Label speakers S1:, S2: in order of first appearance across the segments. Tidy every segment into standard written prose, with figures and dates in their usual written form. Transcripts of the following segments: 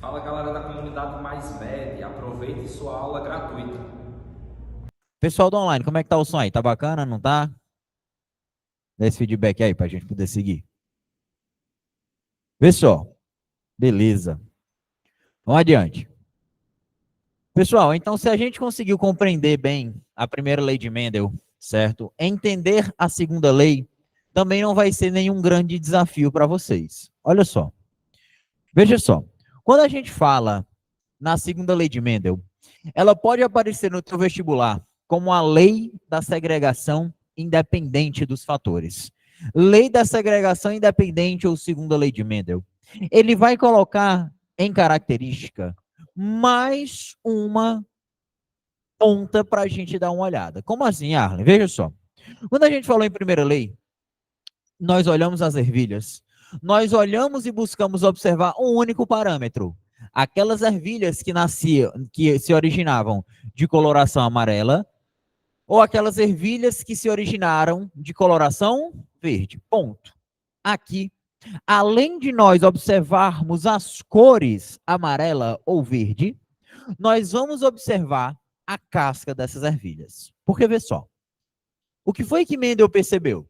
S1: Fala galera da comunidade Mais Med, aproveite sua aula gratuita.
S2: Pessoal do online, como é que tá o som aí? Tá bacana, não tá? Dá esse feedback aí pra gente poder seguir. Pessoal, beleza. Vamos adiante. Pessoal, então se a gente conseguiu compreender bem a primeira lei de Mendel, certo? Entender a segunda lei também não vai ser nenhum grande desafio para vocês. Olha só. Veja só. Quando a gente fala na segunda lei de Mendel, ela pode aparecer no teu vestibular como a lei da segregação independente dos fatores. Lei da segregação independente ou segunda lei de Mendel. Ele vai colocar em característica mais uma ponta para a gente dar uma olhada. Como assim, Arlen? Veja só. Quando a gente falou em primeira lei, nós olhamos as ervilhas. Nós olhamos e buscamos observar um único parâmetro. Aquelas ervilhas que nasciam, que se originavam de coloração amarela, ou aquelas ervilhas que se originaram de coloração verde. Ponto. Aqui, além de nós observarmos as cores amarela ou verde, nós vamos observar a casca dessas ervilhas. Porque vê só, o que foi que Mendel percebeu?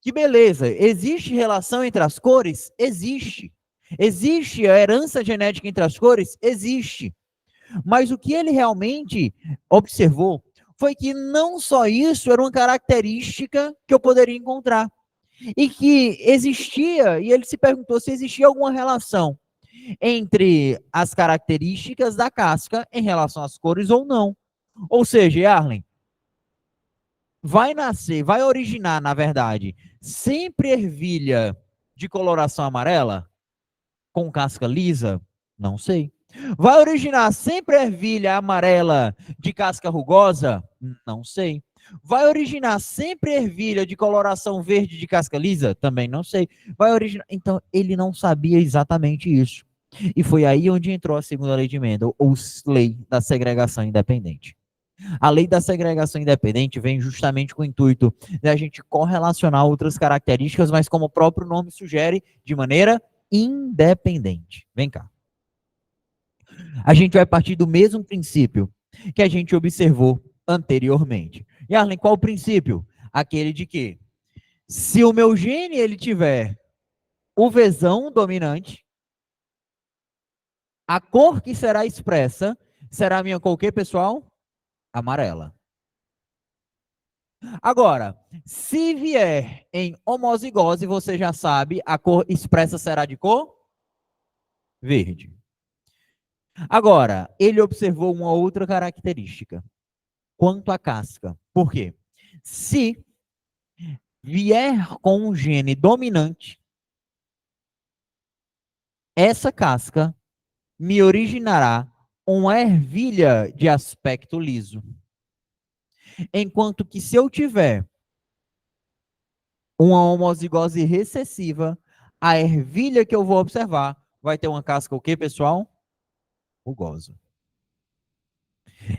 S2: Que beleza, existe relação entre as cores? Existe. Existe a herança genética entre as cores? Existe. Mas o que ele realmente observou foi que não só isso era uma característica que eu poderia encontrar. E que existia, e ele se perguntou se existia alguma relação entre as características da casca em relação às cores ou não. Ou seja, Arlen, vai nascer, vai originar, na verdade, sempre ervilha de coloração amarela, com casca lisa? Não sei. Vai originar sempre ervilha amarela de casca rugosa? Não sei. Vai originar sempre ervilha de coloração verde de casca lisa? Também não sei. Vai originar. Então, ele não sabia exatamente isso. E foi aí onde entrou a segunda lei de Mendel, ou lei da segregação independente. A lei da segregação independente vem justamente com o intuito de a gente correlacionar outras características, mas como o próprio nome sugere, de maneira independente. Vem cá. A gente vai partir do mesmo princípio que a gente observou anteriormente. E Arlen, qual o princípio? Aquele de que se o meu gene ele tiver o Vzão dominante, a cor que será expressa será a minha cor o quê, pessoal? Amarela. Agora, se vier em homozigose, você já sabe, a cor expressa será de cor verde. Agora, ele observou uma outra característica quanto à casca. Por quê? Se vier com um gene dominante, essa casca me originará uma ervilha de aspecto liso. Enquanto que se eu tiver uma homozigose recessiva, a ervilha que eu vou observar vai ter uma casca o quê, pessoal? Rugosa.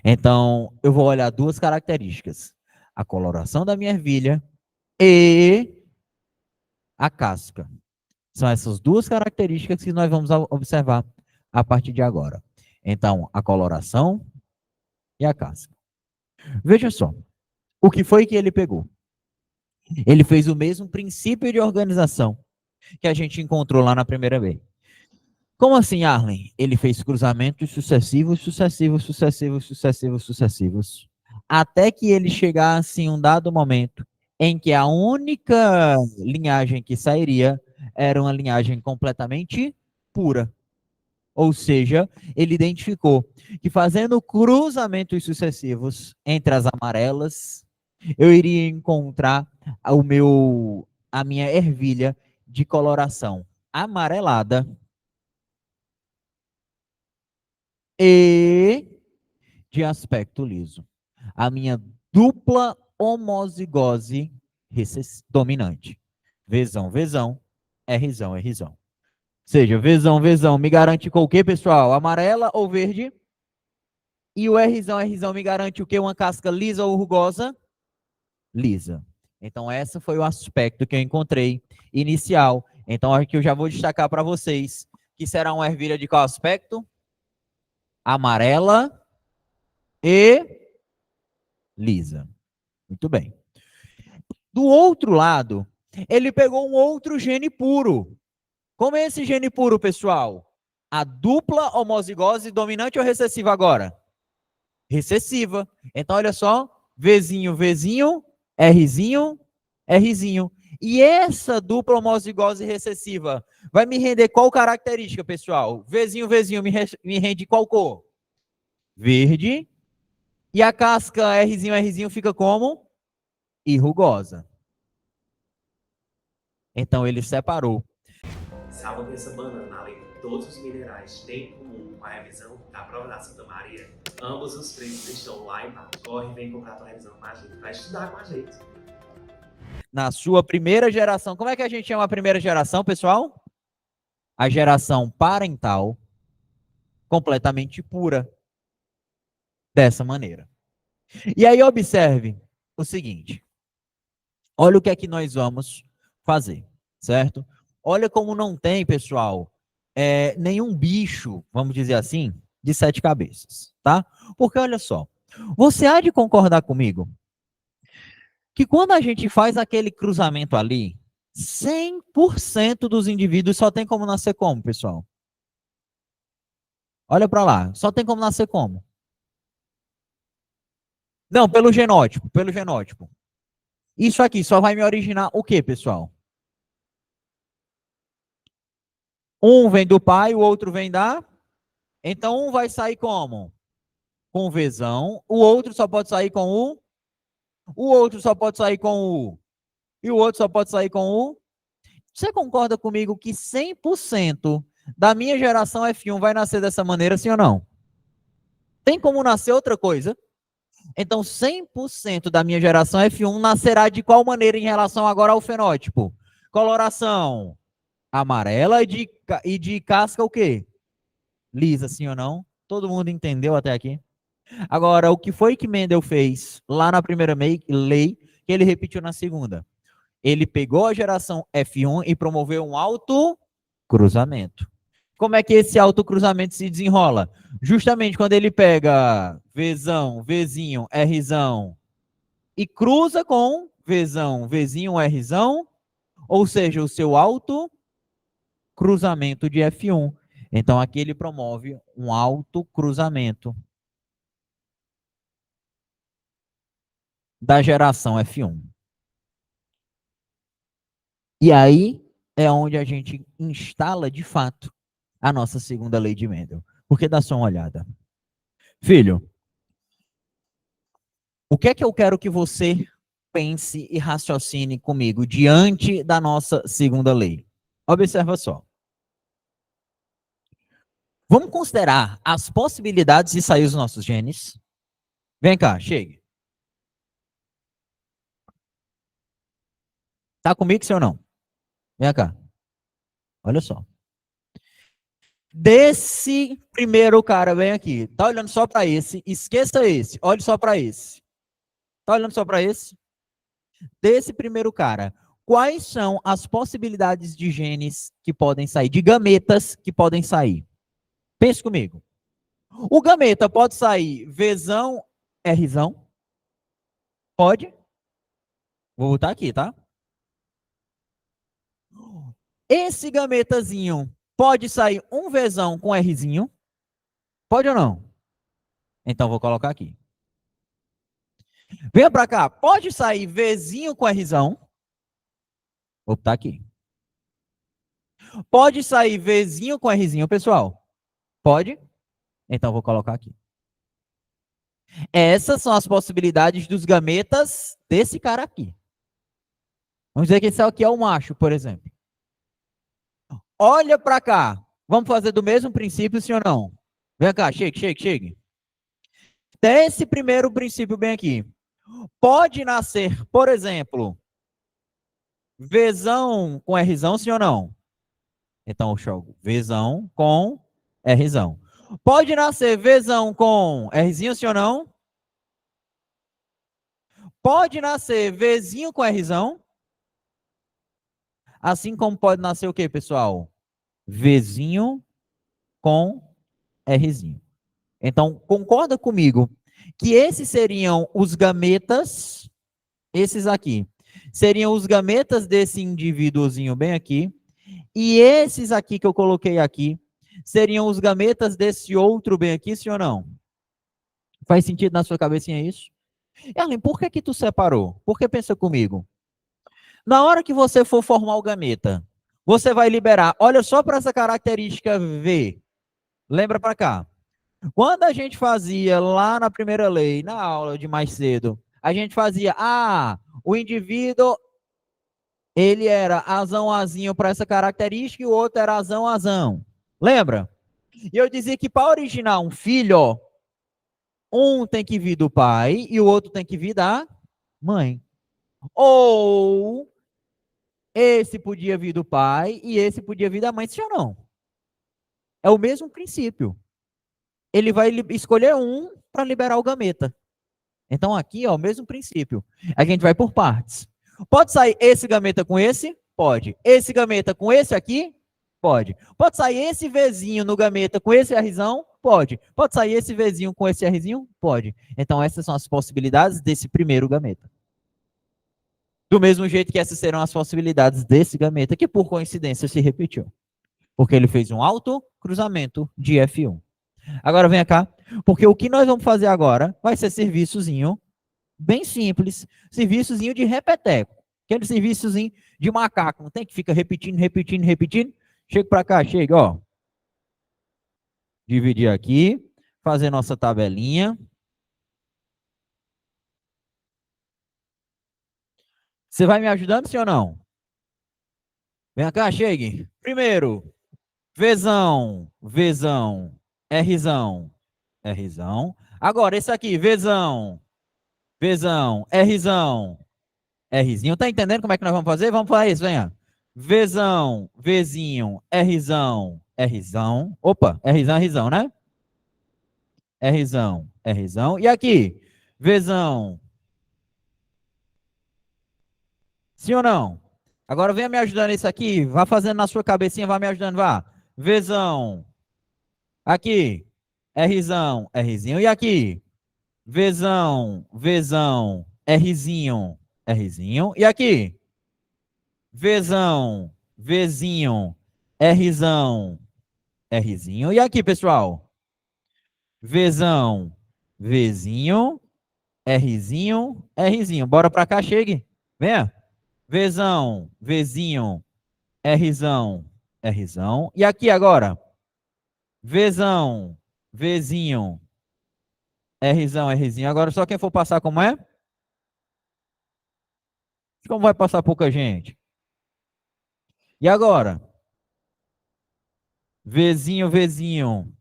S2: Então, eu vou olhar duas características: a coloração da minha ervilha e a casca. São essas duas características que nós vamos observar a partir de agora. Então, a coloração e a casca. Veja só, o que foi que ele pegou? Ele fez o mesmo princípio de organização que a gente encontrou lá na primeira vez. Como assim, Arlen? Ele fez cruzamentos sucessivos, sucessivos, sucessivos, sucessivos, sucessivos, até que ele chegasse em um dado momento em que a única linhagem que sairia era uma linhagem completamente pura. Ou seja, ele identificou que fazendo cruzamentos sucessivos entre as amarelas, eu iria encontrar a minha ervilha de coloração amarelada e de aspecto liso. A minha dupla homozigose dominante. Vzão, Vzão, Rzão, Rzão. Ou seja, Vzão, Vzão me garante com o que, pessoal? Amarela ou verde? E o Rzão, Rzão me garante o que? Uma casca lisa ou rugosa? Lisa. Então, esse foi o aspecto que eu encontrei inicial. Então, aqui eu já vou destacar para vocês que será uma ervilha de qual aspecto? Amarela e lisa. Muito bem. Do outro lado, ele pegou um outro gene puro. Como é esse gene puro, pessoal? A dupla homozigose dominante ou recessiva agora? Recessiva. Então, olha só. Vzinho, Vzinho, Rzinho, Rzinho. E essa dupla homozigose recessiva vai me render qual característica, pessoal? Vzinho, Vzinho me rende qual cor? Verde. E a casca Rzinho, Rzinho fica como? E rugosa. Então ele separou.
S3: Saiba que essa banana, além de todos os minerais, tem em comum com a revisão da prova da Santa Maria. Ambos os preços estão lá embaixo. Corre e vem comprar tua revisão com a gente, vai estudar com a gente.
S2: Na sua primeira geração, como é que a gente chama a primeira geração, pessoal? A geração parental completamente pura. Dessa maneira. E aí observe o seguinte. Olha o que é que nós vamos fazer, certo? Olha como não tem, pessoal, nenhum bicho, vamos dizer assim, de 7 cabeças, tá? Porque olha só, você há de concordar comigo que quando a gente faz aquele cruzamento ali, 100% dos indivíduos só tem como nascer como, pessoal? Olha para lá, só tem como nascer como? Não, pelo genótipo, pelo genótipo. Isso aqui só vai me originar o quê, pessoal? Um vem do pai, o outro vem da... Então, um vai sair como? Com Vzão. O outro só pode sair com U. O outro só pode sair com U. E o outro só pode sair com U. Você concorda comigo que 100% da minha geração F1 vai nascer dessa maneira, sim ou não? Tem como nascer outra coisa? Então, 100% da minha geração F1 nascerá de qual maneira em relação agora ao fenótipo? Coloração amarela e de casca o quê? Lisa, sim ou não? Todo mundo entendeu até aqui? Agora, o que foi que Mendel fez lá na primeira lei, que ele repetiu na segunda? Ele pegou a geração F1 e promoveu um autocruzamento. Como é que esse autocruzamento se desenrola? Justamente quando ele pega Vzão, Vzinho, Rzão e cruza com Vzão, Vzinho, Rzão, ou seja, o seu autocruzamento de F1. Então aqui ele promove um autocruzamento da geração F1. E aí é onde a gente instala de fato a nossa segunda lei de Mendel. Porque dá só uma olhada. Filho, o que é que eu quero que você pense e raciocine comigo diante da nossa segunda lei? Observa só. Vamos considerar as possibilidades de sair os nossos genes. Vem cá, chegue. Tá comigo, sim ou não? Vem cá. Olha só. Desse primeiro cara, vem aqui. Tá olhando só para esse. Esqueça esse. Olhe só para esse. Tá olhando só para esse? Desse primeiro cara, quais são as possibilidades de genes que podem sair, de gametas que podem sair? Pense comigo. O gameta pode sair Vzão, Rzão? Pode? Vou botar aqui, tá? Esse gametazinho pode sair um Vzão com Rzinho? Pode ou não? Então vou colocar aqui. Venha para cá. Pode sair Vzinho com Rzão? Vou botar aqui. Pode sair Vzinho com Rzinho, pessoal? Pode? Então vou colocar aqui. Essas são as possibilidades dos gametas desse cara aqui. Vamos dizer que esse aqui é o macho, por exemplo. Olha para cá. Vamos fazer do mesmo princípio, sim ou não? Vem cá, chegue. Desse primeiro princípio bem aqui. Pode nascer, por exemplo, Vzão com Rzão, sim ou não? Então eu jogo Vzão com Rzão. Pode nascer Vzão com Rzinho, sim ou não? Pode nascer Vzinho com Rzão. Assim como pode nascer o quê, pessoal? Vzinho com Rzinho. Então, concorda comigo que esses seriam os gametas, esses aqui, seriam os gametas desse indivíduozinho bem aqui, e esses aqui que eu coloquei aqui, seriam os gametas desse outro bem aqui, sim ou não? Faz sentido na sua cabecinha isso? Erlen, por que que tu separou? Porque pensa comigo. Na hora que você for formar o gameta, você vai liberar, olha só para essa característica V. Lembra para cá. Quando a gente fazia lá na primeira lei, na aula de mais cedo, a gente fazia, o indivíduo, ele era azão azinho para essa característica e o outro era azão azão. Lembra? E eu dizia que para originar um filho, um tem que vir do pai e o outro tem que vir da mãe. Ou esse podia vir do pai e esse podia vir da mãe, sim ou não? É o mesmo princípio. Ele vai escolher um para liberar o gameta. Então aqui, ó, o mesmo princípio. A gente vai por partes. Pode sair esse gameta com esse? Pode. Esse gameta com esse aqui? Pode. Pode sair esse Vzinho no gameta com esse Rzão? Pode. Pode sair esse Vzinho com esse Rzinho? Pode. Então essas são as possibilidades desse primeiro gameta. Do mesmo jeito que essas serão as possibilidades desse gameta, que por coincidência se repetiu. Porque ele fez um autocruzamento de F1. Agora vem cá, porque o que nós vamos fazer agora vai ser serviçozinho bem simples, serviçozinho de repeteco. Aquele serviçozinho de macaco, não tem que ficar repetindo, repetindo, repetindo. Chega para cá, chega, ó. Dividir aqui, fazer nossa tabelinha. Você vai me ajudando, sim ou não? Vem cá, chegue. Primeiro, Vzão, Vzão, Rzão, Rzão. Agora, esse aqui, Vzão, Vzão, Rzão, Rzinho. Tá entendendo como é que nós vamos fazer? Vamos fazer isso, venha. Vzão, Vzinho, Rzão, Rzão. Opa, Rzão, Rzão, né? Rzão, Rzão. E aqui, Vzão. Sim ou não? Agora venha me ajudando isso aqui. Vá fazendo na sua cabecinha, vá me ajudando, vá. Vzão. Aqui. Rzão, Rzinho. E aqui? Vzão, Vzão, Rzinho, Rzinho. E aqui? Vzão, Vzinho, Rzão, Rzinho. E aqui, pessoal? Vzão, Vzinho, Rzinho, Rzinho. Bora pra cá, chegue. Venha. Vzão, Vzinho, Rzão, Rzão. E aqui agora? Vzão, Vzinho, Rzão, Rzinho. Agora só quem for passar como é? Como vai passar pouca gente? E agora? Vzinho, Vzinho,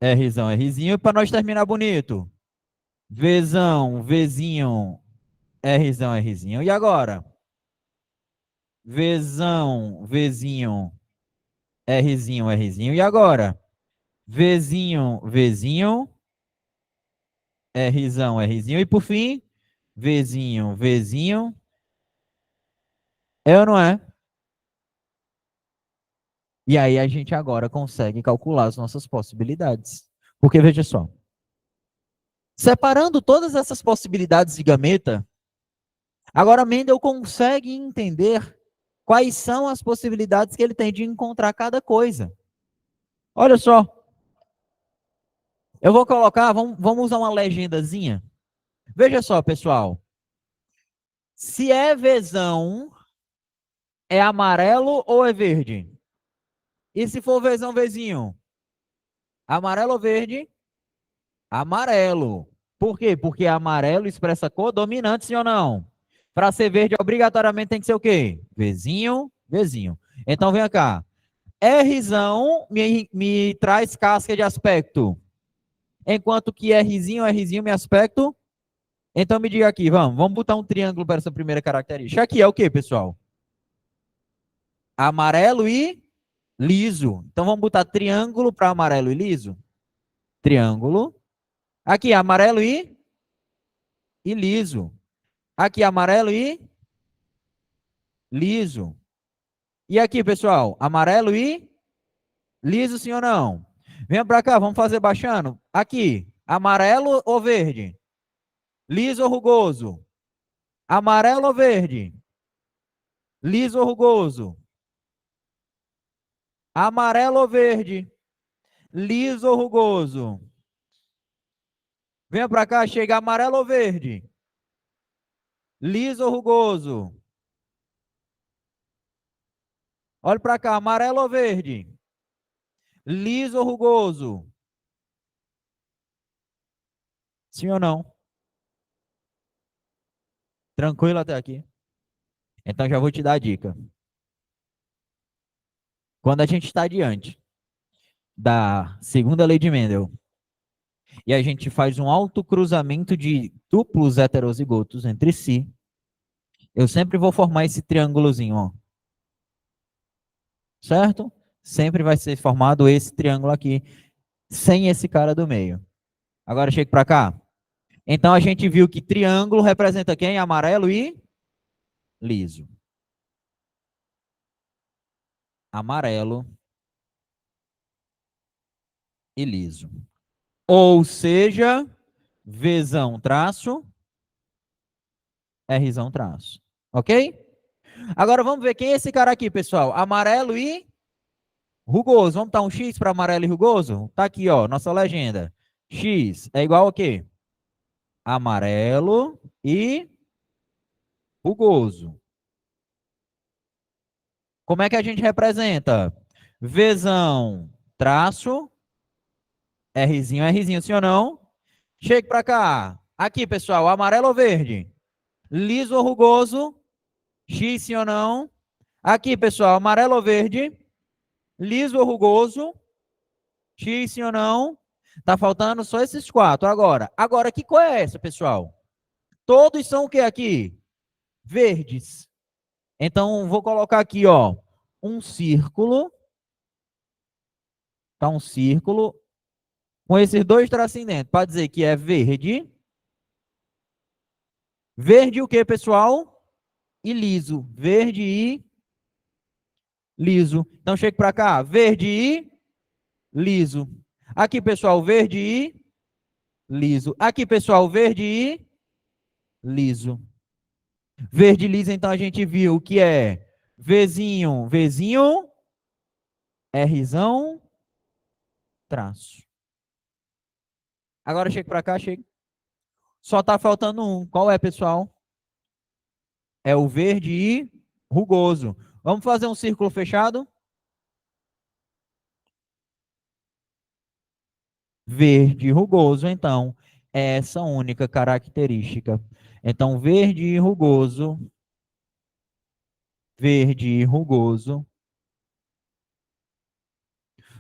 S2: Rzão, Rzinho. Para nós terminar bonito. Vzão, Vzinho, Rzão, Rzinho. E agora? Vzão, Vzinho, Rzinho, Rzinho. E agora? Vzinho, Vzinho, Rzão, Rzinho. E por fim, Vzinho, Vzinho. É ou não é? E aí a gente agora consegue calcular as nossas possibilidades. Porque veja só. Separando todas essas possibilidades de gameta, agora Mendel consegue entender quais são as possibilidades que ele tem de encontrar cada coisa. Olha só. Eu vou colocar, vamos usar uma legendazinha. Veja só, pessoal. Se é Vzão, é amarelo ou é verde? E se for Vzão, Vzinho? Amarelo ou verde? Amarelo. Por quê? Porque amarelo expressa cor dominante, sim ou não? Para ser verde, obrigatoriamente tem que ser o quê? Vzinho, Vzinho. Então, vem cá. Rzão me traz casca de aspecto. Enquanto que Rzinho me aspecto. Então, me diga aqui, vamos botar um triângulo para essa primeira característica. Aqui é o quê, pessoal? Amarelo e liso. Então, vamos botar triângulo para amarelo e liso. Triângulo. Aqui, amarelo e liso. Aqui, amarelo e liso. E aqui, pessoal, amarelo e Liso, sim ou não? Venha para cá, vamos fazer baixando. Aqui, amarelo ou verde? Liso ou rugoso? Amarelo ou verde? Liso ou rugoso? Amarelo ou verde? Liso ou rugoso? Venha para cá, chega amarelo ou verde? Liso ou rugoso? Olha para cá, amarelo ou verde? Liso ou rugoso? Sim ou não? Tranquilo até aqui? Então já vou te dar a dica. Quando a gente está diante da segunda lei de Mendel e a gente faz um autocruzamento de duplos heterozigotos entre si, eu sempre vou formar esse triângulozinho, ó. Certo? Sempre vai ser formado esse triângulo aqui, sem esse cara do meio. Agora chega para cá. Então a gente viu que triângulo representa quem? Amarelo e liso. Amarelo e liso. Ou seja, Vzão traço, Rzão traço. Ok? Agora vamos ver quem é esse cara aqui, pessoal. Amarelo e rugoso. Vamos dar um X para amarelo e rugoso? Tá aqui, ó, nossa legenda. X é igual a quê? Amarelo e rugoso. Como é que a gente representa? Vzão traço, Rzinho, sim ou não? Chega para cá. Aqui, pessoal, amarelo ou verde? Liso ou rugoso? X, sim ou não? Aqui, pessoal, amarelo ou verde? Liso ou rugoso? X, sim ou não? Tá faltando só esses quatro. Agora, que cor é essa, pessoal? Todos são o que aqui? Verdes. Então, vou colocar aqui, ó, um círculo. Tá um círculo com esses dois tracinhos dentro, para dizer que é verde. Verde o que, pessoal? E liso. Verde e liso. Então, chega para cá. Verde e liso. Aqui, pessoal, verde e liso. Aqui, pessoal, verde e liso. Verde e liso, então, a gente viu que é Vzinho, Rzão, traço. Agora, chega para cá, chega. Só está faltando um. Qual é, pessoal? É o verde e rugoso. Vamos fazer um círculo fechado? Verde e rugoso, então, é essa única característica. Então, verde e rugoso.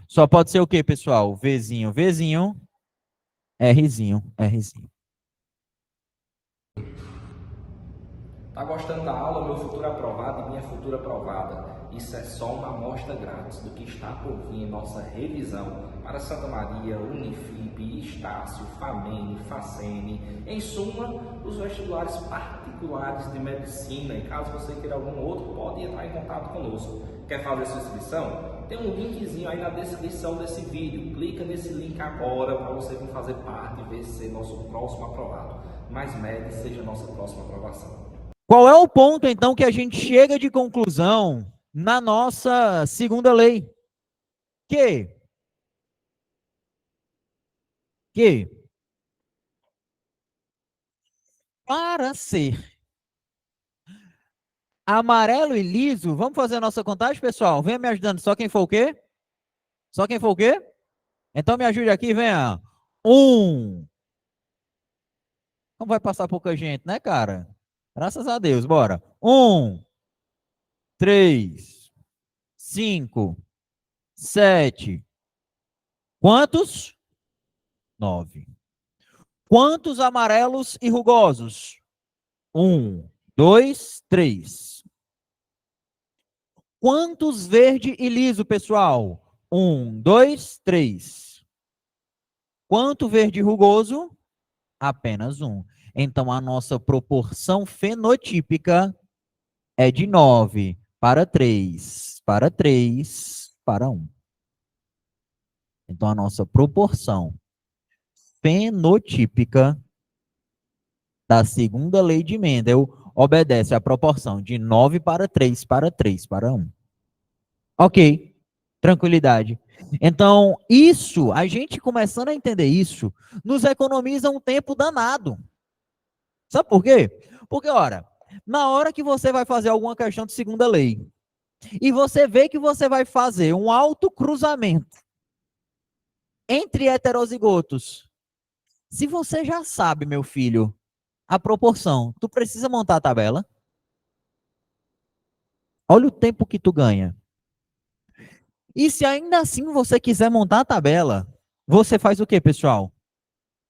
S2: Só pode ser o quê, pessoal? Vzinho, Rzinho.
S1: Tá gostando da aula, meu futuro aprovado e minha futura aprovada? Isso é só uma amostra grátis do que está por vir em nossa revisão para Santa Maria, Unifip, Estácio, Famene, Facene, em suma, os vestibulares particulares de medicina. E caso você queira algum outro, pode entrar em contato conosco. Quer fazer sua inscrição? Tem um linkzinho aí na descrição desse vídeo. Clica nesse link agora para você vir fazer parte e ver ser nosso próximo aprovado. Mais MED seja nossa próxima aprovação.
S2: Qual é o ponto, então, que a gente chega de conclusão na nossa segunda lei? Que para ser amarelo e liso, vamos fazer a nossa contagem, pessoal? Venha me ajudando. Só quem for o quê? Só quem for o quê? Então me ajude aqui, venha. 1. Não vai passar pouca gente, né, cara? Graças a Deus, bora. 1, 3, 5, 7. Quantos? 9. Quantos amarelos e rugosos? 1, 2, 3. Quantos verde e liso, pessoal? 1, 2, 3. Quanto verde e rugoso? Apenas 1. Então, a nossa proporção fenotípica é de 9 para 3, para 3, para 1. Então, a nossa proporção fenotípica da segunda lei de Mendel obedece à proporção de 9 para 3 para 3 para 1. Ok, tranquilidade. Então, isso, a gente começando a entender isso, nos economiza um tempo danado. Sabe por quê? Porque, ora, na hora que você vai fazer alguma questão de segunda lei, e você vê que você vai fazer um autocruzamento entre heterozigotos, se você já sabe, meu filho, a proporção, tu precisa montar a tabela. Olha o tempo que tu ganha. E se ainda assim você quiser montar a tabela, você faz o quê, pessoal?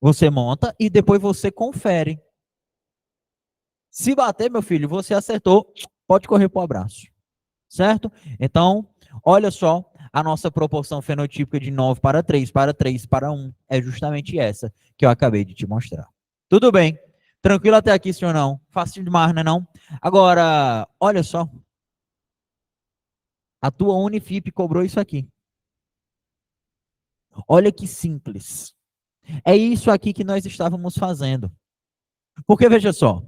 S2: Você monta e depois você confere. Se bater, meu filho, você acertou, pode correr para o abraço. Certo? Então, olha só, a nossa proporção fenotípica de 9 para 3 para 3 para 1 é justamente essa que eu acabei de te mostrar. Tudo bem? Tranquilo até aqui, senhor não? Fácil demais, né não? Agora, olha só. A tua Unifip cobrou isso aqui. Olha que simples. É isso aqui que nós estávamos fazendo. Porque, veja só,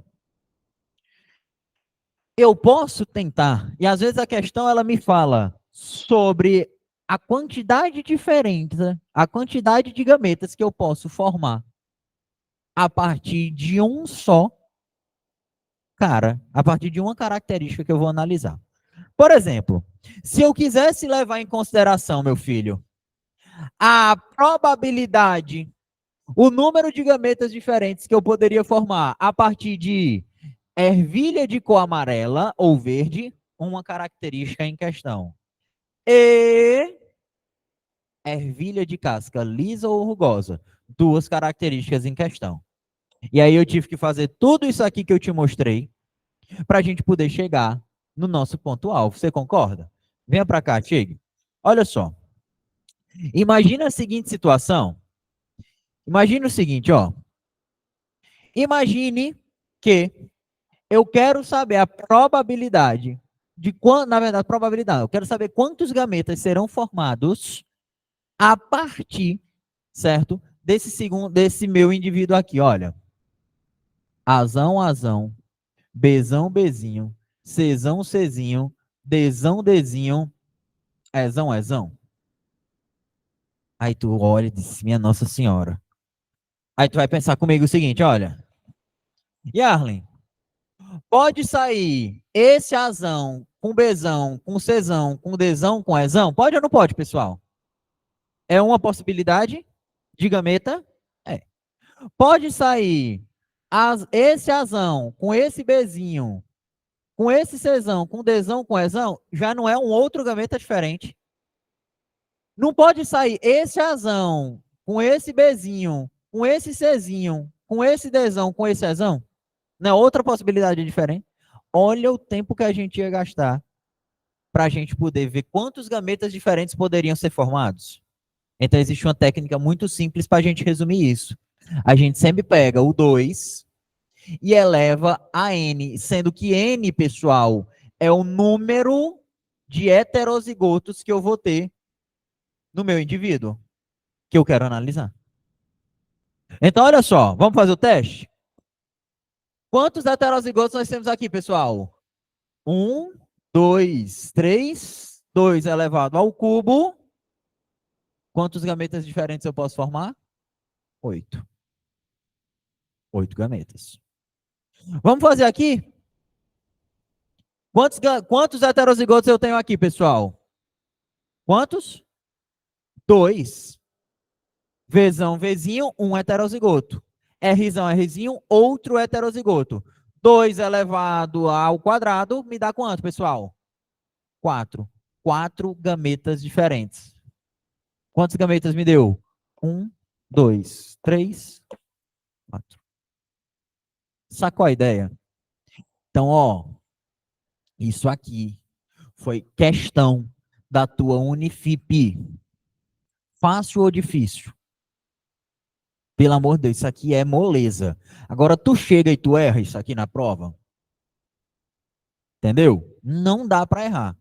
S2: eu posso tentar, e às vezes a questão ela me fala sobre a quantidade diferente, a quantidade de gametas que eu posso formar a partir de um só cara, a partir de uma característica que eu vou analisar. Por exemplo, se eu quisesse levar em consideração, meu filho, a probabilidade, o número de gametas diferentes que eu poderia formar a partir de ervilha de cor amarela ou verde, uma característica em questão. E ervilha de casca lisa ou rugosa, duas características em questão. E aí eu tive que fazer tudo isso aqui que eu te mostrei para a gente poder chegar no nosso ponto-alvo. Você concorda? Venha para cá, chegue. Olha só. Imagina a seguinte situação. Imagine o seguinte, ó. Imagine que eu quero saber a probabilidade de quando, na verdade, probabilidade. Eu quero saber quantos gametas serão formados a partir, certo? Desse meu indivíduo aqui, olha. Azão, azão, Bzão, bezinho, Czão, Czinho, Dzão, Dzinho, Ezão, Ezão. Aí tu olha e diz, minha Nossa Senhora. Aí tu vai pensar comigo o seguinte, olha. Yarlen, pode sair esse azão com Bzão, com Czão, com Dzão, com Ezão? Pode ou não pode, pessoal? É uma possibilidade de gameta? É. Pode sair esse azão com esse Bzinho, com esse Czão, com Dzão, com Ezão? Já não é um outro gameta diferente. Não pode sair esse azão com esse Bzinho, com esse Czinho, com esse Dzão, com esse Ezão? Não é outra possibilidade diferente? Olha o tempo que a gente ia gastar para a gente poder ver quantos gametas diferentes poderiam ser formados. Então, existe uma técnica muito simples para a gente resumir isso. A gente sempre pega o 2 e eleva a n, sendo que n, pessoal, é o número de heterozigotos que eu vou ter no meu indivíduo, que eu quero analisar. Então, olha só, vamos fazer o teste? Quantos heterozigotos nós temos aqui, pessoal? 1, 2, 3, 2 elevado ao cubo. Quantos gametas diferentes eu posso formar? 8. 8 gametas. Vamos fazer aqui? Quantos heterozigotos eu tenho aqui, pessoal? Quantos? 2. Vzão, Vzinho, um heterozigoto. Rzão, Rzinho, outro heterozigoto. 2 elevado ao quadrado me dá quanto, pessoal? 4. 4 gametas diferentes. Quantas gametas me deu? 1, 2, 3, 4. Sacou a ideia? Então, ó, isso aqui foi questão da tua Unifip. Fácil ou difícil? Pelo amor de Deus, isso aqui é moleza. Agora tu chega e tu erra isso aqui na prova. Entendeu? Não dá para errar.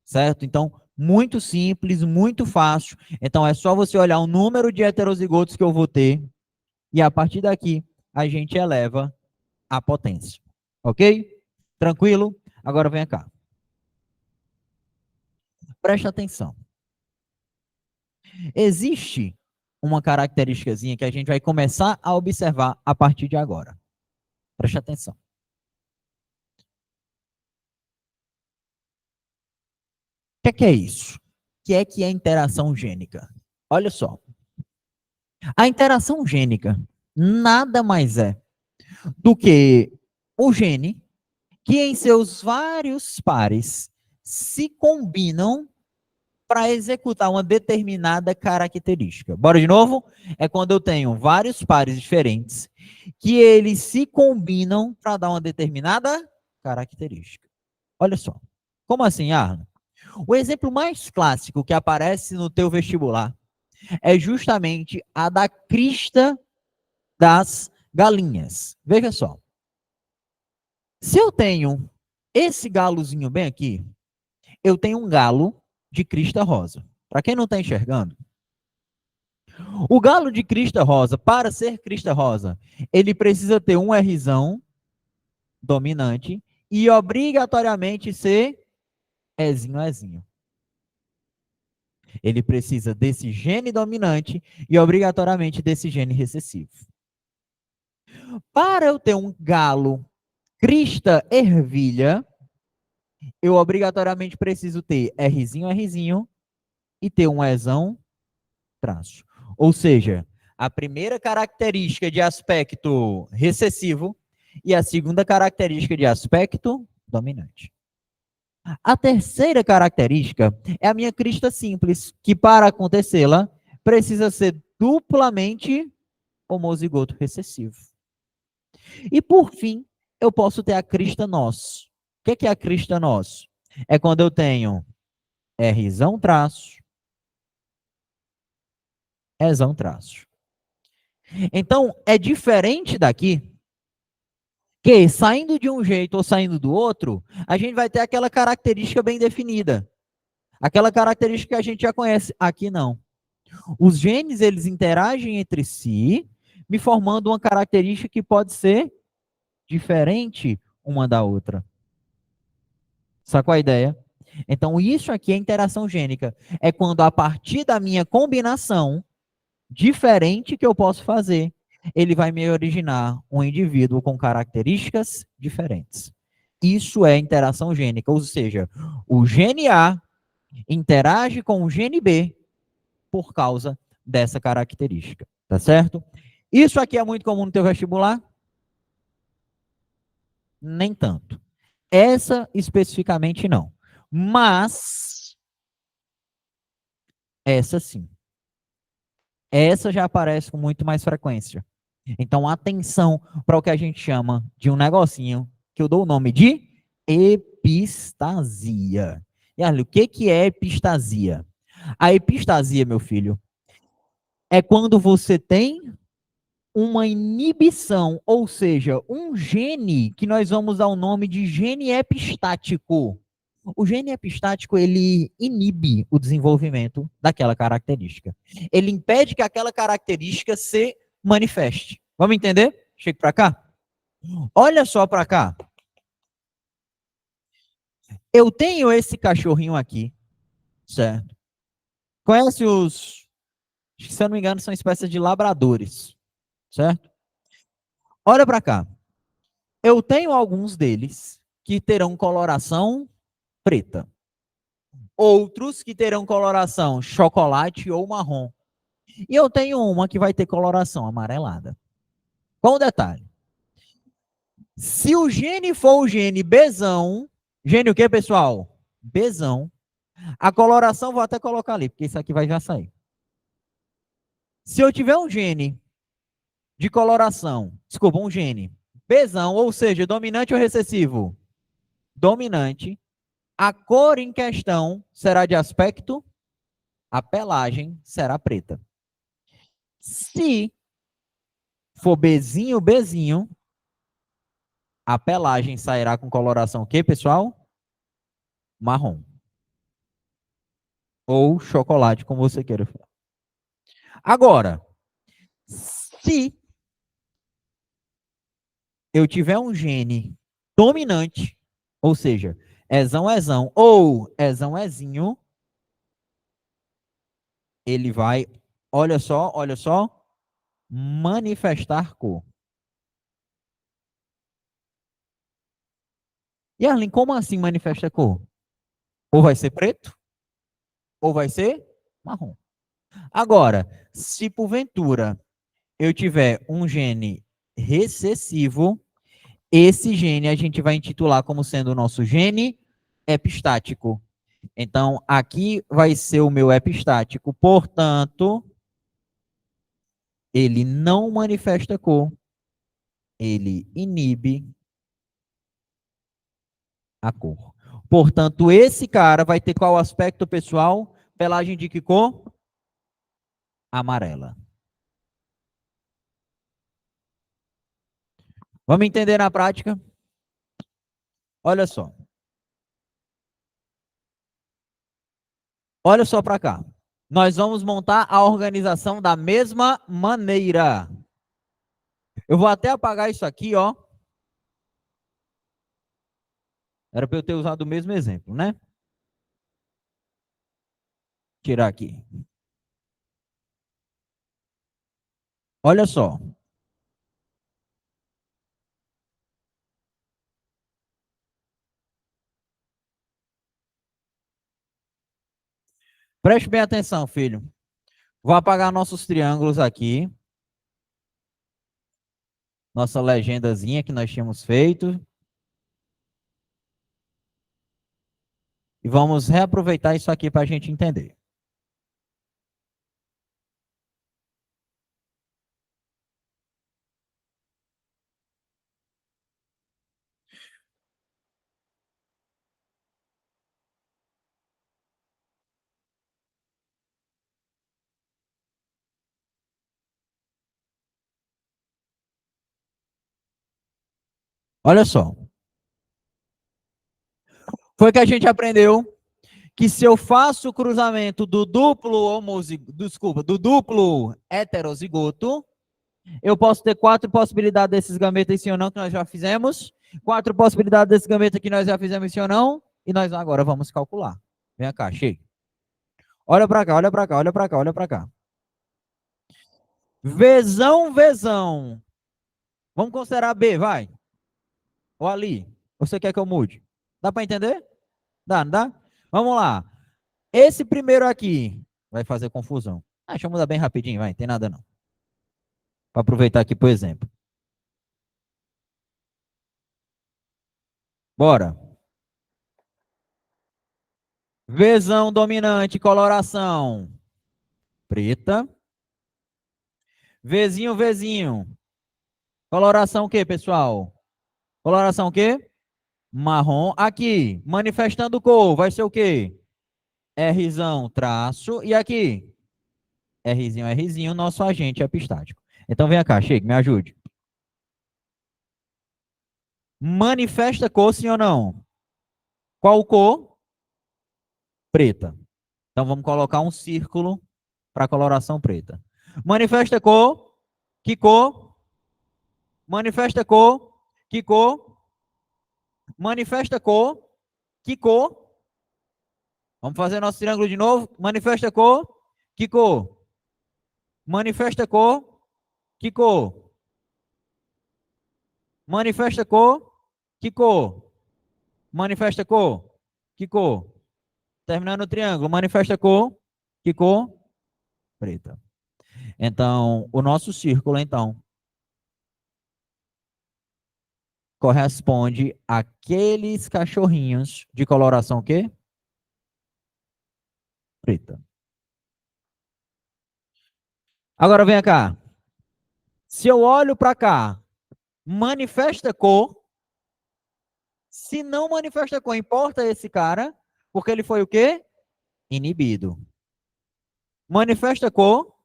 S2: Certo? Então, Muito simples, muito fácil. Então, é só você olhar o número de heterozigotos que eu vou ter e, a partir daqui, a gente eleva a potência. Ok? Tranquilo? Agora vem cá. Preste atenção. Existe uma característicazinha que a gente vai começar a observar a partir de agora. Preste atenção. O que é isso? O que é interação gênica? Olha só. A interação gênica nada mais é do que o gene que em seus vários pares se combinam para executar uma determinada característica. Bora de novo? É quando eu tenho vários pares diferentes que eles se combinam para dar uma determinada característica. Olha só. Como assim, Arno? O exemplo mais clássico que aparece no teu vestibular é justamente a da crista das galinhas. Veja só. Se eu tenho esse galozinho bem aqui, eu tenho um galo de crista rosa. Para quem não está enxergando, o galo de crista rosa, para ser crista rosa, ele precisa ter um Rzão dominante e obrigatoriamente ser Ezinho, Ezinho. Ele precisa desse gene dominante e obrigatoriamente desse gene recessivo. Para eu ter um galo crista ervilha, eu obrigatoriamente preciso ter Rzinho, Rzinho e ter um Ezão traço. Ou seja, a primeira característica de aspecto recessivo e a segunda característica de aspecto dominante. A terceira característica é a minha crista simples, que para acontecê-la precisa ser duplamente homozigoto recessivo. E por fim, eu posso ter a crista nós. O que é a crista nós? É quando eu tenho Rzão traço, Ezão traço. Então, é diferente daqui, que saindo de um jeito ou saindo do outro, a gente vai ter aquela característica bem definida. Aquela característica que a gente já conhece. Aqui não. Os genes, eles interagem entre si, me formando uma característica que pode ser diferente uma da outra. Sacou a ideia? Então, isso aqui é interação gênica. É quando, a partir da minha combinação diferente que eu posso fazer, ele vai me originar um indivíduo com características diferentes. Isso é interação gênica, ou seja, o gene A interage com o gene B por causa dessa característica, tá certo? Isso aqui é muito comum no teu vestibular? Nem tanto. Essa especificamente não. Mas essa sim. Essa já aparece com muito mais frequência. Então, atenção para o que a gente chama de um negocinho que eu dou o nome de epistasia. E olha, o que é epistasia? A epistasia, meu filho, é quando você tem uma inibição, ou seja, um gene que nós vamos dar o nome de gene epistático. O gene epistático, ele inibe o desenvolvimento daquela característica. Ele impede que aquela característica se manifeste. Vamos entender? Chega para cá. Olha só para cá. Eu tenho esse cachorrinho aqui, certo? Conhece os, se eu não me engano, são espécies de labradores, certo? Olha para cá. Eu tenho alguns deles que terão coloração preta. Outros que terão coloração chocolate ou marrom. E eu tenho uma que vai ter coloração amarelada. Qual o detalhe? Se o gene for o gene Bzão, gene o que, pessoal? Bzão. A coloração vou até colocar ali, porque isso aqui vai já sair. Se eu tiver um gene de coloração, desculpa, um gene Bzão, ou seja, dominante ou recessivo? Dominante. A cor em questão será de aspecto, a pelagem será preta. Se for Bzinho, Bzinho, a pelagem sairá com coloração o quê, pessoal? Marrom. ou chocolate, como você queira falar. Agora, se eu tiver um gene dominante, ou seja, ezão ou ezão ezinho, ele vai, olha só, manifestar cor. E Arlen, como assim manifesta cor? Ou vai ser preto, ou vai ser marrom. Agora, se porventura eu tiver um gene recessivo, esse gene a gente vai intitular como sendo o nosso gene epistático. Então, aqui vai ser o meu epistático, portanto, ele não manifesta cor, ele inibe a cor. Portanto, esse cara vai ter qual aspecto, pessoal? Pelagem de que cor? Amarela. Vamos entender na prática? Olha só. Olha só para cá. Nós vamos montar a organização da mesma maneira. Eu vou até apagar isso aqui, ó. Era para eu ter usado o mesmo exemplo, né? Tirar aqui. Olha só. Preste bem atenção, filho. Vou apagar nossos triângulos aqui. Nossa legendazinha que nós tínhamos feito. E vamos reaproveitar isso aqui para a gente entender. Olha só. Foi que a gente aprendeu que se eu faço o cruzamento do duplo do duplo heterozigoto, eu posso ter 4 possibilidades desses gametas sim ou não, que nós já fizemos. 4 possibilidades desse gameta que nós já fizemos sim ou não. E nós agora vamos calcular. Vem cá, chega. Olha para cá, olha para cá, olha para cá, olha para cá. Vezão, vezão. Vamos considerar B, vai. Ou ali. Você quer que eu mude? Dá para entender? Dá, não dá? Vamos lá. Esse primeiro aqui vai fazer confusão. Deixa eu mudar bem rapidinho, vai. Não tem nada não. Para aproveitar aqui, por exemplo. Bora. Vezão dominante, coloração preta. Vzinho, Vzinho. Coloração o quê, pessoal? Coloração o quê? Marrom. Aqui, manifestando cor, vai ser o quê? Rzão, traço. E aqui? Rzinho, Rzinho, nosso agente epistático. Então, vem cá, chega, me ajude. Manifesta cor, sim ou não? Qual cor? Preta. Então, vamos colocar um círculo para coloração preta. Manifesta cor. Que cor? Manifesta cor. Que cor? Manifesta cor. Que cor? Vamos fazer nosso triângulo de novo. Manifesta cor. Que cor? Manifesta cor. Que cor? Manifesta cor. Que cor? Manifesta cor. Que cor? Terminando o triângulo. Manifesta cor. Que cor? Preta. Então, o nosso círculo, então, corresponde àqueles cachorrinhos de coloração o quê? Preta. Agora vem cá. Se eu olho para cá, manifesta cor. Se não manifesta cor, importa esse cara, porque ele foi o quê? Inibido. Manifesta cor.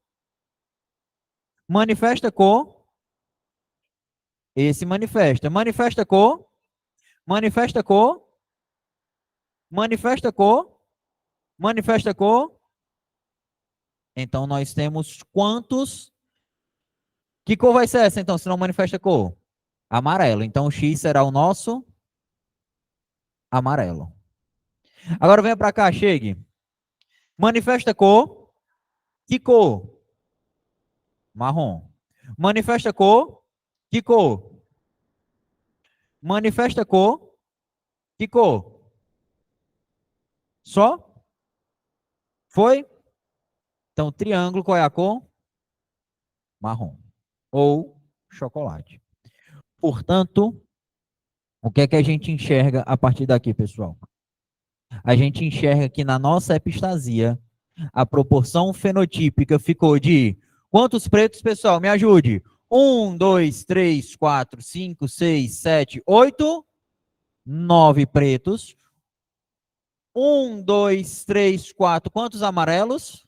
S2: Manifesta cor. Esse manifesta. Manifesta cor. Manifesta cor. Manifesta cor. Manifesta cor. Então, nós temos quantos? Que cor vai ser essa, então, se não manifesta cor? Amarelo. Então, o X será o nosso amarelo. Agora, venha para cá, chegue. Manifesta cor. Que cor? Marrom. Manifesta cor. Que cor? Manifesta cor. Que cor? Só? Foi? Então, triângulo, qual é a cor? Marrom. Ou chocolate. Portanto, o que é que a gente enxerga a partir daqui, pessoal? A gente enxerga que na nossa epistasia, a proporção fenotípica ficou de quantos pretos, pessoal? Me ajude. 1, 2, 3, 4, 5, 6, 7, 8, 9 pretos. 1, 2, 3, 4. Quantos amarelos?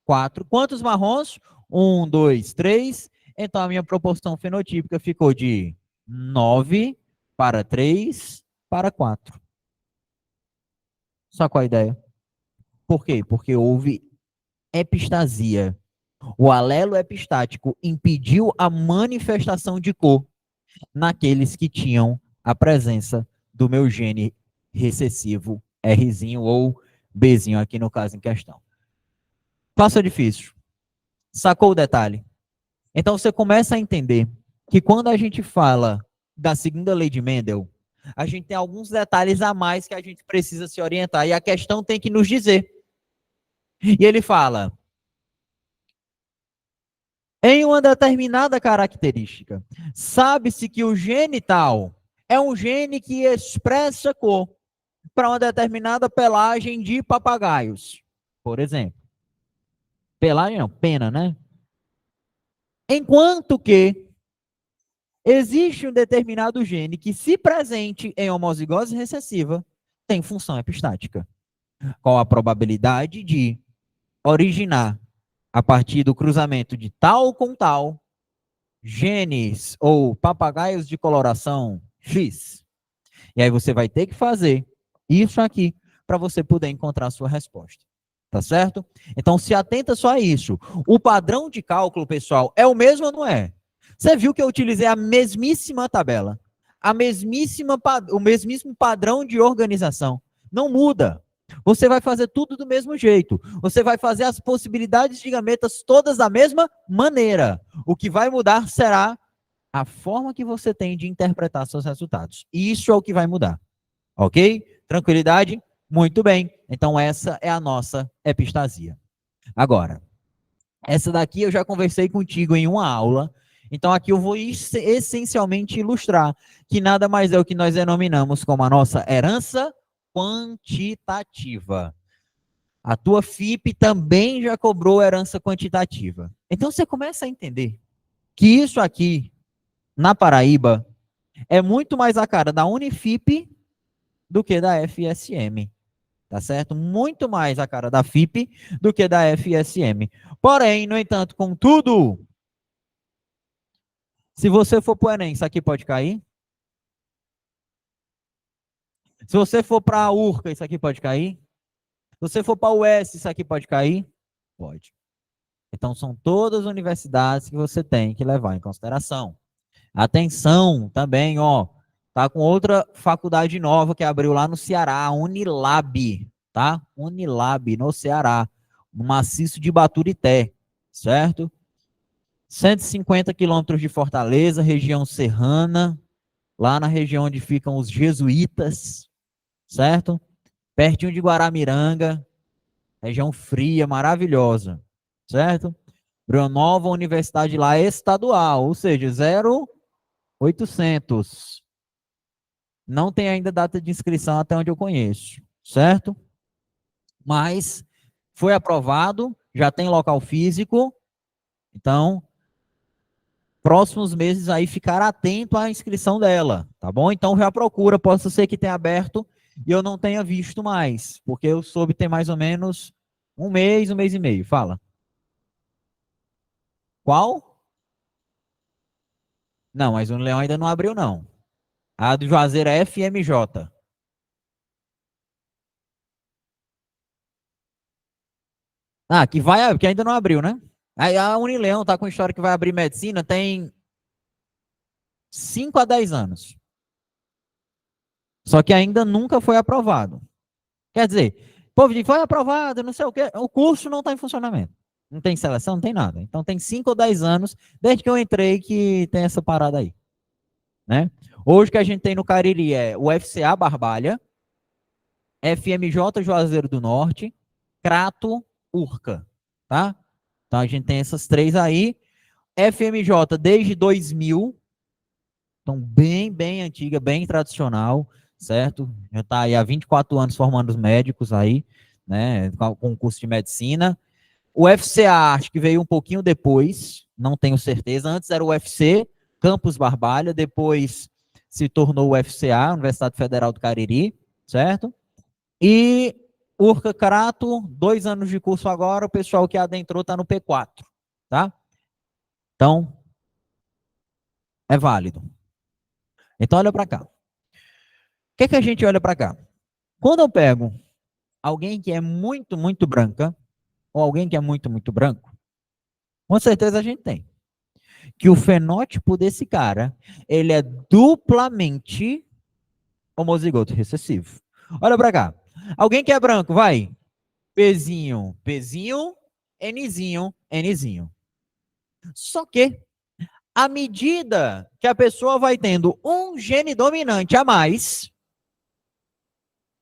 S2: 4. Quantos marrons? 1, 2, 3. Então, a minha proporção fenotípica ficou de 9 para 3 para 4. Só com a ideia. Por quê? Porque houve epistasia. O alelo epistático impediu a manifestação de cor naqueles que tinham a presença do meu gene recessivo Rzinho ou Bzinho aqui no caso em questão. Passa difícil. Sacou o detalhe? Então você começa a entender que quando a gente fala da segunda lei de Mendel, a gente tem alguns detalhes a mais que a gente precisa se orientar e a questão tem que nos dizer. E ele fala: em uma determinada característica, sabe-se que o gene tal é um gene que expressa cor para uma determinada pelagem de papagaios, por exemplo. Pelagem não, pena, né? Enquanto que existe um determinado gene que, se presente em homozigose recessiva, tem função epistática. Qual a probabilidade de originar, a partir do cruzamento de tal com tal, genes ou papagaios de coloração X? E aí você vai ter que fazer isso aqui para você poder encontrar a sua resposta. Tá certo? Então se atenta só a isso. O padrão de cálculo, pessoal, é o mesmo ou não é? Você viu que eu utilizei a mesmíssima tabela, o mesmíssimo padrão de organização. Não muda. Você vai fazer tudo do mesmo jeito. Você vai fazer as possibilidades de gametas todas da mesma maneira. O que vai mudar será a forma que você tem de interpretar seus resultados. Isso é o que vai mudar. Ok? Tranquilidade? Muito bem. Então, essa é a nossa epistasia. Agora, essa daqui eu já conversei contigo em uma aula. Então, aqui eu vou essencialmente ilustrar que nada mais é o que nós denominamos como a nossa herança quantitativa. A tua FIP também já cobrou herança quantitativa. Então, você começa a entender que isso aqui, na Paraíba, é muito mais a cara da Unifip do que da FSM. Tá certo? Muito mais a cara da FIP do que da FSM. Porém, no entanto, contudo, se você for para o Enem, isso aqui pode cair? Se você for para a URCA, isso aqui pode cair? Se você for para a UES, isso aqui pode cair? Pode. Então, são todas as universidades que você tem que levar em consideração. Atenção também, ó. Tá com outra faculdade nova que abriu lá no Ceará, a Unilab, tá? Unilab, no Ceará, no maciço de Baturité, certo? 150 quilômetros de Fortaleza, região serrana, lá na região onde ficam os jesuítas, certo? Pertinho de Guaramiranga, região fria, maravilhosa, certo? Abriu nova universidade lá estadual, ou seja, 0,800. Não tem ainda data de inscrição até onde eu conheço, certo? Mas foi aprovado, já tem local físico, então, próximos meses aí ficar atento à inscrição dela, tá bom? Então já procura, pode ser que tenha aberto e eu não tenha visto mais, porque eu soube ter mais ou menos um mês e meio. Fala. Qual? Não, mas o Leão ainda não abriu, não. A do Juazeiro é FMJ. Ah, que ainda não abriu, né? Aí a Unileão tá com história que vai abrir medicina tem 5 a 10 anos. Só que ainda nunca foi aprovado. Quer dizer, o povo diz, foi aprovado, não sei o quê. O curso não está em funcionamento. Não tem seleção, não tem nada. Então tem 5 ou 10 anos, desde que eu entrei, que tem essa parada aí. Né? Hoje que a gente tem no Cariri é o FCA Barbalha, FMJ Juazeiro do Norte, Crato, Urca. Tá? Então a gente tem essas três aí. FMJ desde 2000. Então bem antiga, bem tradicional. Certo? Já está aí há 24 anos formando os médicos aí, né, com o curso de medicina. O FCA, acho que veio um pouquinho depois, não tenho certeza. Antes era o UFC, Campus Barbalha, depois se tornou o FCA, Universidade Federal do Cariri, certo? E Urca Crato, 2 anos de curso agora, o pessoal que adentrou está no P4, tá? Então, é válido. Então, olha para cá. O que a gente olha para cá? Quando eu pego alguém que é muito branca, ou alguém que é muito branco, com certeza a gente tem. Que o fenótipo desse cara, ele é duplamente homozigoto recessivo. Olha pra cá. Alguém que é branco, vai. Pzinho, Nzinho, Nzinho. Só que, à medida que a pessoa vai tendo um gene dominante a mais,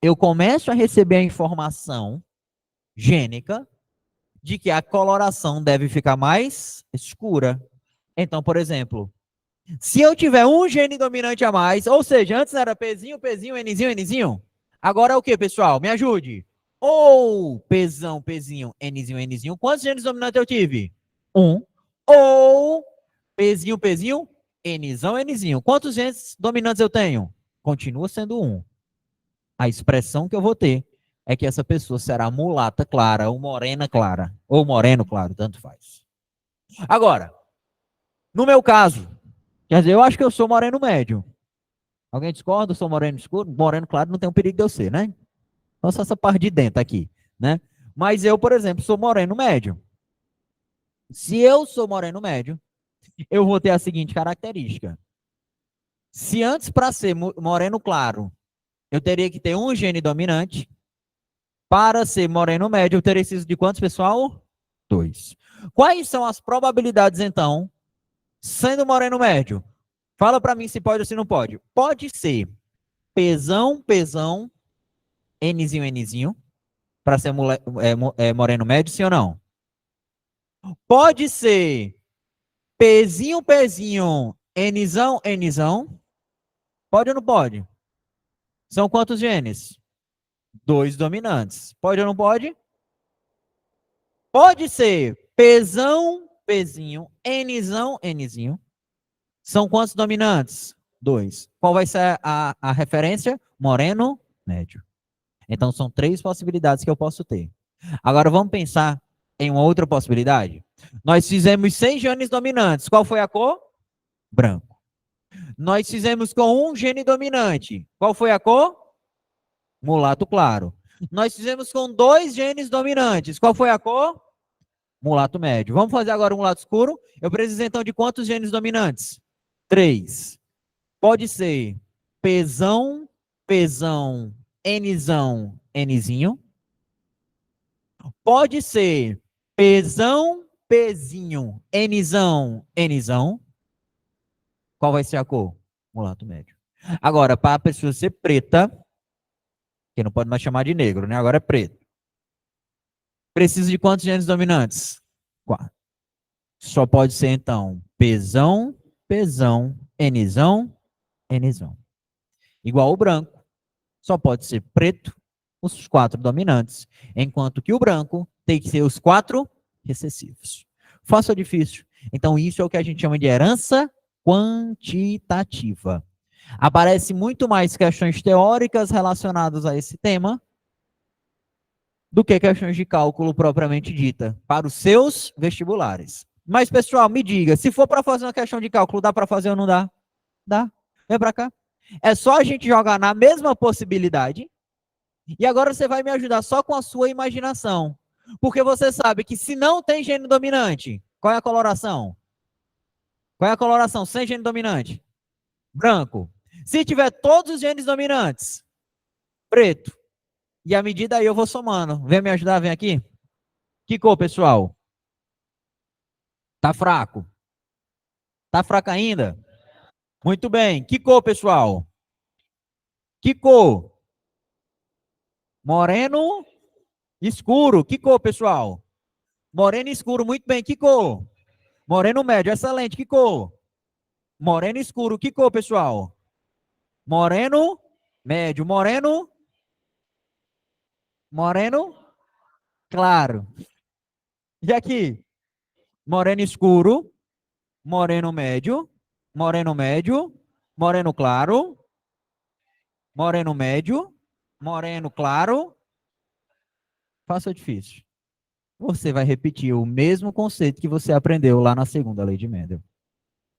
S2: eu começo a receber a informação gênica de que a coloração deve ficar mais escura. Então, por exemplo, se eu tiver um gene dominante a mais, ou seja, antes era Pzinho, Nzinho, Nzinho, agora é o que, pessoal? Me ajude. Ou Pzão, Nzinho, Nzinho, quantos genes dominantes eu tive? 1. Ou Pzinho, Nzão, Nzinho. Quantos genes dominantes eu tenho? Continua sendo 1. A expressão que eu vou ter é que essa pessoa será mulata clara, ou morena clara, ou moreno claro, tanto faz. Agora, no meu caso, quer dizer, eu acho que eu sou moreno médio. Alguém discorda? Eu sou moreno escuro? Moreno claro não tem um perigo de eu ser, né? Então, só essa parte de dentro aqui, né? Mas eu, por exemplo, sou moreno médio. Se eu sou moreno médio, eu vou ter a seguinte característica. Se antes, para ser moreno claro, eu teria que ter um gene dominante, para ser moreno médio, eu teria preciso de quantos, pessoal? 2. Quais são as probabilidades, então, sendo moreno médio? Fala para mim se pode ou se não pode. Pode ser Pzão, Nzinho, para ser moreno médio, sim ou não? Pode ser Pzinho, Nzão. Pode ou não pode? São quantos genes? 2 dominantes. Pode ou não pode? Pode ser Pzão, Nzão. São quantos dominantes? 2. Qual vai ser a referência? Moreno médio. Então, são 3 possibilidades que eu posso ter. Agora, vamos pensar em uma outra possibilidade? Nós fizemos 6 genes dominantes. Qual foi a cor? Branco. Nós fizemos com um gene dominante. Qual foi a cor? Mulato claro. Nós fizemos com 2 genes dominantes. Qual foi a cor? Mulato médio. Vamos fazer agora um mulato escuro. Eu preciso, então, de quantos genes dominantes? 3. Pode ser Pzão, Nzinho. Pode ser Pzão, Nzão. Qual vai ser a cor? Mulato médio. Agora, para a pessoa ser preta, que não pode mais chamar de negro, né? Agora é preto. Precisa de quantos genes dominantes? 4. Só pode ser, então, Pzão, Nzão. Igual o branco. Só pode ser preto, os 4 dominantes, enquanto que o branco tem que ser os 4 recessivos. Fácil ou difícil? Então, isso é o que a gente chama de herança quantitativa. Aparece muito mais questões teóricas relacionadas a esse tema do que questões de cálculo propriamente dita, para os seus vestibulares. Mas, pessoal, me diga, se for para fazer uma questão de cálculo, dá para fazer ou não dá? Dá. Vem para cá. É só a gente jogar na mesma possibilidade. E agora você vai me ajudar só com a sua imaginação. Porque você sabe que se não tem gene dominante, qual é a coloração? Qual é a coloração sem gene dominante? Branco. Se tiver todos os genes dominantes, preto. E à medida aí eu vou somando. Vem me ajudar, vem aqui. Que cor, pessoal? Tá fraco? Tá fraco ainda? Muito bem. Que cor, pessoal? Que cor? Moreno escuro. Que cor, pessoal? Moreno escuro. Muito bem. Que cor? Moreno médio. Excelente. Que cor? Moreno escuro. Que cor, pessoal? Moreno médio. Moreno claro. E aqui? Moreno escuro. Moreno médio. Moreno claro. Moreno médio. Moreno claro. Fácil ou difícil? Você vai repetir o mesmo conceito que você aprendeu lá na segunda lei de Mendel.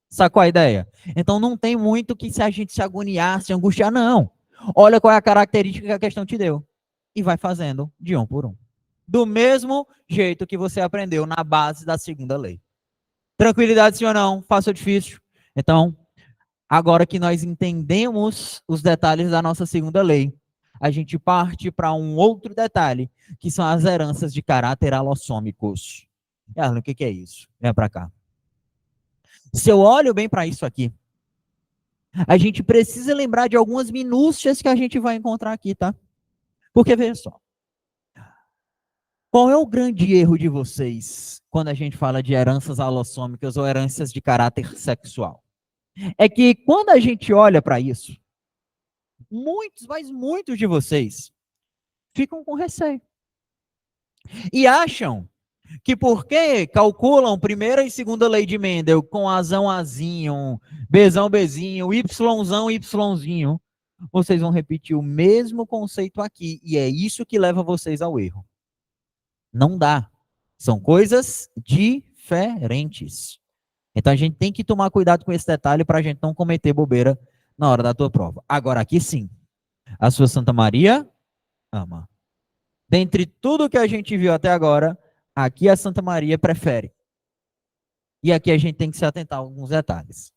S2: Sacou a ideia? Então não tem muito que se a gente se agoniar, se angustiar, não. Olha qual é a característica que a questão te deu. E vai fazendo de um por um. Do mesmo jeito que você aprendeu na base da segunda lei. Tranquilidade, sim ou não? Fácil ou difícil? Então, agora que nós entendemos os detalhes da nossa segunda lei, a gente parte para um outro detalhe, que são as heranças de caráter alossômicos. Erlen, o que é isso? Vem para cá. Se eu olho bem para isso aqui, a gente precisa lembrar de algumas minúcias que a gente vai encontrar aqui, tá? Porque, veja só, qual é o grande erro de vocês quando a gente fala de heranças alossômicas ou heranças de caráter sexual? É que quando a gente olha para isso, muitos, mas muitos de vocês ficam com receio. E acham que porque calculam primeira e segunda lei de Mendel com Azão, Azinho, Bzão, Bzinho, Yzão, Yzinho, vocês vão repetir o mesmo conceito aqui. E é isso que leva vocês ao erro. Não dá. São coisas diferentes. Então a gente tem que tomar cuidado com esse detalhe para a gente não cometer bobeira na hora da tua prova. Agora aqui sim, a sua Santa Maria ama. Dentre tudo que a gente viu até agora, aqui a Santa Maria prefere. E aqui a gente tem que se atentar a alguns detalhes.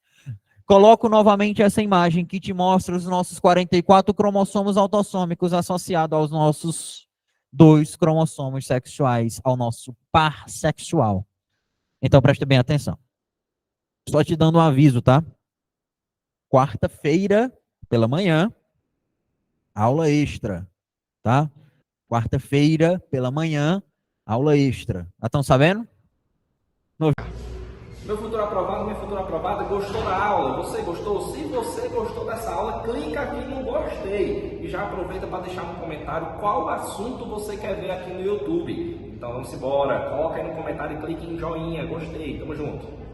S2: Coloco novamente essa imagem que te mostra os nossos 44 cromossomos autossômicos associados aos nossos 2 cromossomos sexuais, ao nosso par sexual. Então preste bem atenção. Só te dando um aviso, tá? Quarta-feira, pela manhã, aula extra, tá? Quarta-feira, pela manhã, aula extra. Estão sabendo?
S1: Meu futuro aprovado, minha futura aprovada, gostou da aula? Você gostou? Se você gostou dessa aula, clica aqui no gostei. E já aproveita para deixar no comentário qual assunto você quer ver aqui no YouTube. Então vamos embora. Coloca aí no comentário e clique em joinha. Gostei. Tamo junto.